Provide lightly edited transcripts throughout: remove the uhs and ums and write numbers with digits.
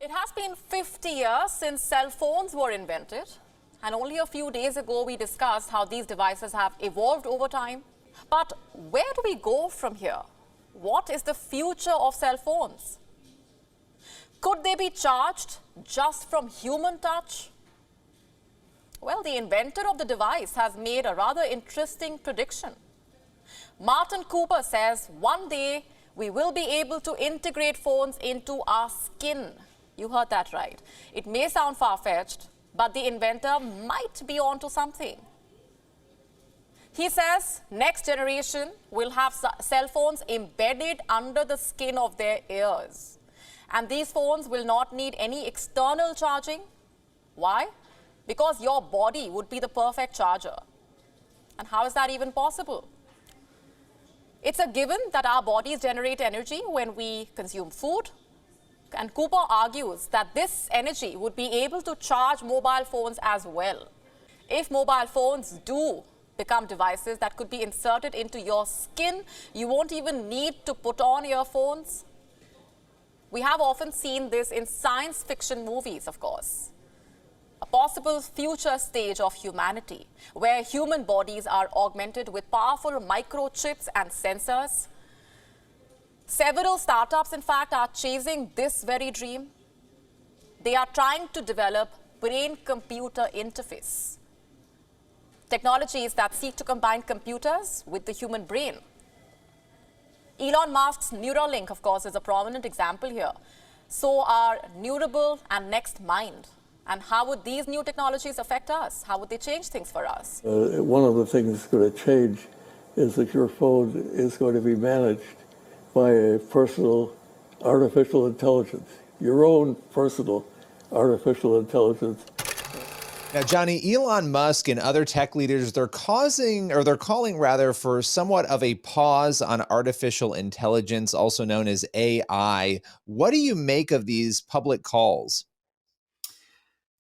It has been 50 years since cell phones were invented, and only a few days ago we discussed how these devices have evolved over time. But where do we go from here? What is the future of cell phones? Could they be charged just from human touch? Well, the inventor of the device has made a rather interesting prediction. Martin Cooper says one day we will be able to integrate phones into our skin. You heard that right. It may sound far-fetched, but the inventor might be onto something. He says next generation will have cell phones embedded under the skin of their ears. And these phones will not need any external charging. Why? Because your body would be the perfect charger. And how is that even possible? It's a given that our bodies generate energy when we consume food. And Cooper argues that this energy would be able to charge mobile phones as well. If mobile phones do become devices that could be inserted into your skin, you won't even need to put on earphones. We have often seen this in science fiction movies, of course. A possible future stage of humanity, where human bodies are augmented with powerful microchips and sensors. Several startups, in fact, are chasing this very dream. They are trying to develop brain-computer interface, technologies that seek to combine computers with the human brain. Elon Musk's Neuralink, of course, is a prominent example here. So are Neurable and NextMind. And how would these new technologies affect us? How would they change things for us? One of the things that's going to change is that your phone is going to be managed by a personal artificial intelligence, your own personal artificial intelligence. Now, Johnny, Elon Musk and other tech leaders, they're calling for somewhat of a pause on artificial intelligence, also known as AI. What do you make of these public calls?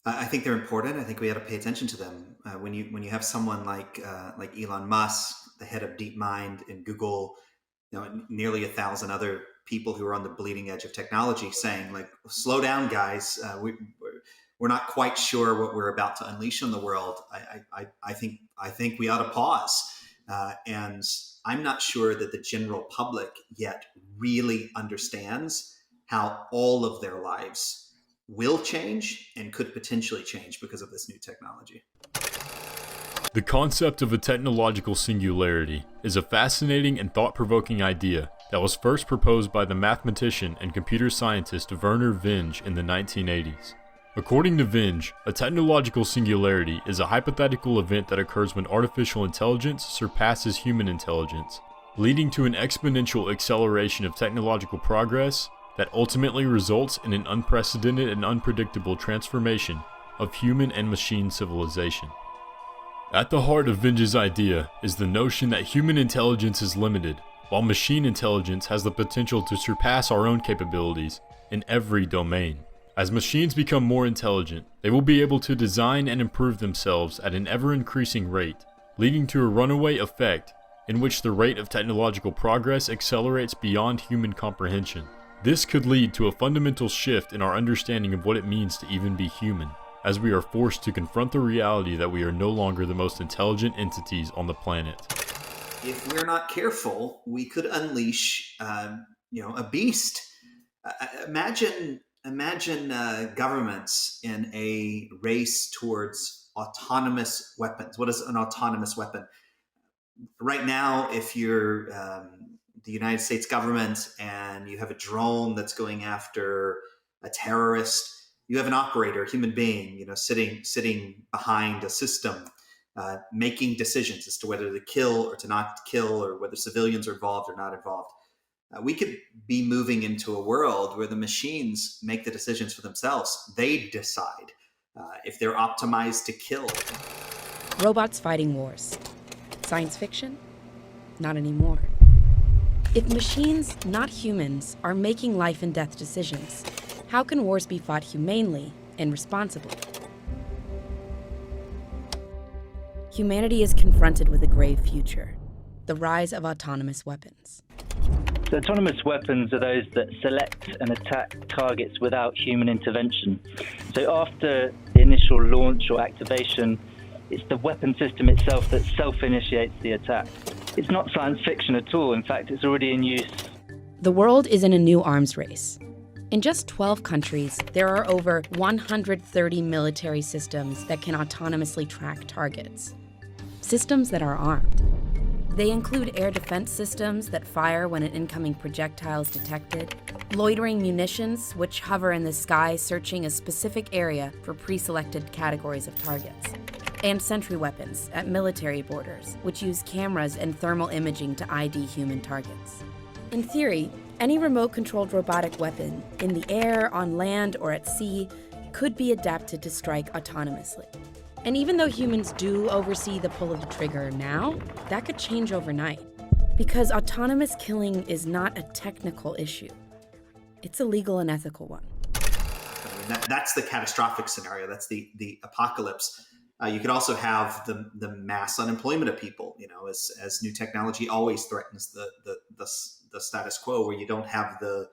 I think they're important. I think we have to pay attention to them. When you have someone like Elon Musk, the head of DeepMind and Google, nearly 1,000 other people who are on the bleeding edge of technology saying, like, slow down, guys. We're not quite sure what we're about to unleash on the world. I think we ought to pause. And I'm not sure that the general public yet really understands how all of their lives will change and could potentially change because of this new technology. The concept of a technological singularity is a fascinating and thought-provoking idea that was first proposed by the mathematician and computer scientist Vernor Vinge in the 1980s. According to Vinge, a technological singularity is a hypothetical event that occurs when artificial intelligence surpasses human intelligence, leading to an exponential acceleration of technological progress that ultimately results in an unprecedented and unpredictable transformation of human and machine civilization. At the heart of Vinge's idea is the notion that human intelligence is limited, while machine intelligence has the potential to surpass our own capabilities in every domain. As machines become more intelligent, they will be able to design and improve themselves at an ever-increasing rate, leading to a runaway effect in which the rate of technological progress accelerates beyond human comprehension. This could lead to a fundamental shift in our understanding of what it means to even be human, as we are forced to confront the reality that we are no longer the most intelligent entities on the planet. If we're not careful, we could unleash, a beast. Imagine governments in a race towards autonomous weapons. What is an autonomous weapon? Right now, if you're the United States government and you have a drone that's going after a terrorist, you have an operator, a human being, sitting behind a system, making decisions as to whether to kill or to not kill, or whether civilians are involved or not involved. We could be moving into a world where the machines make the decisions for themselves. They decide if they're optimized to kill. Robots fighting wars. Science fiction? Not anymore. If machines, not humans, are making life and death decisions, how can wars be fought humanely and responsibly? Humanity is confronted with a grave future: the rise of autonomous weapons. So autonomous weapons are those that select and attack targets without human intervention. So after the initial launch or activation, it's the weapon system itself that self-initiates the attack. It's not science fiction at all. In fact, it's already in use. The world is in a new arms race. In just 12 countries, there are over 130 military systems that can autonomously track targets. Systems that are armed. They include air defense systems that fire when an incoming projectile is detected, loitering munitions, which hover in the sky searching a specific area for pre-selected categories of targets, and sentry weapons at military borders, which use cameras and thermal imaging to ID human targets. In theory, any remote-controlled robotic weapon, in the air, on land, or at sea, could be adapted to strike autonomously. And even though humans do oversee the pull of the trigger now, that could change overnight. Because autonomous killing is not a technical issue. It's a legal and ethical one. I mean, that's the catastrophic scenario. That's the apocalypse. You could also have the mass unemployment of people, as new technology always threatens the status quo, where you don't have the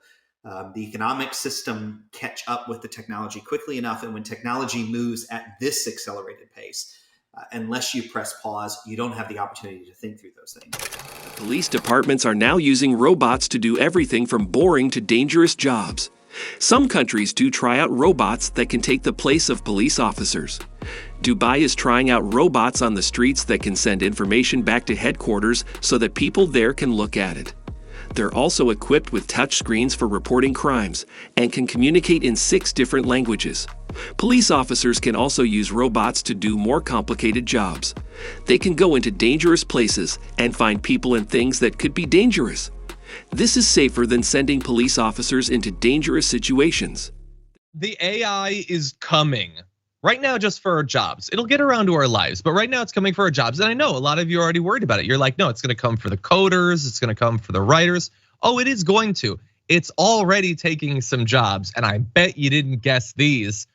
economic system catch up with the technology quickly enough. And when technology moves at this accelerated pace, unless you press pause, you don't have the opportunity to think through those things. Police departments are now using robots to do everything from boring to dangerous jobs. Some countries do try out robots that can take the place of police officers. Dubai is trying out robots on the streets that can send information back to headquarters so that people there can look at it. They're also equipped with touch screens for reporting crimes and can communicate in 6 different languages. Police officers can also use robots to do more complicated jobs. They can go into dangerous places and find people and things that could be dangerous. This is safer than sending police officers into dangerous situations. The AI is coming. Right now, just for our jobs. It'll get around to our lives, but right now it's coming for our jobs. And I know a lot of you are already worried about it. You're like, no, it's gonna come for the coders, it's gonna come for the writers. Oh, it is going to. It's already taking some jobs, and I bet you didn't guess these.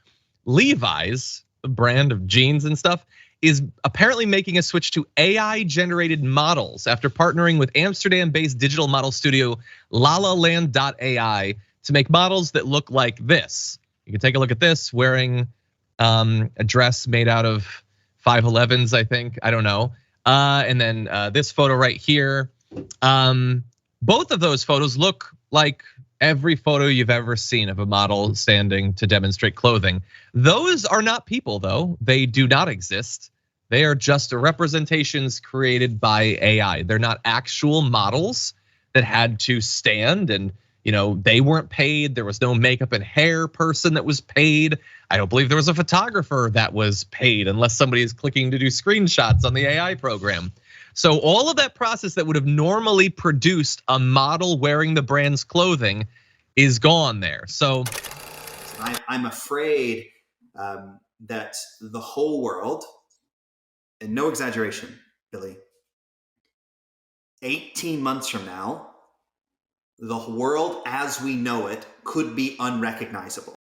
Levi's, the brand of jeans and stuff, is apparently making a switch to AI-generated models after partnering with Amsterdam-based digital model studio LaLaLand.ai to make models that look like this. You can take a look at this, wearing a dress made out of 511s, I think, I don't know. And then this photo right here. Both of those photos look like every photo you've ever seen of a model standing to demonstrate clothing. Those are not people though, they do not exist. They are just representations created by AI. They're not actual models that had to stand and they weren't paid. There was no makeup and hair person that was paid. I don't believe there was a photographer that was paid unless somebody is clicking to do screenshots on the AI program. So all of that process that would have normally produced a model wearing the brand's clothing is gone there. So I'm afraid that the whole world, and no exaggeration, Billy, 18 months from now, the world as we know it could be unrecognizable.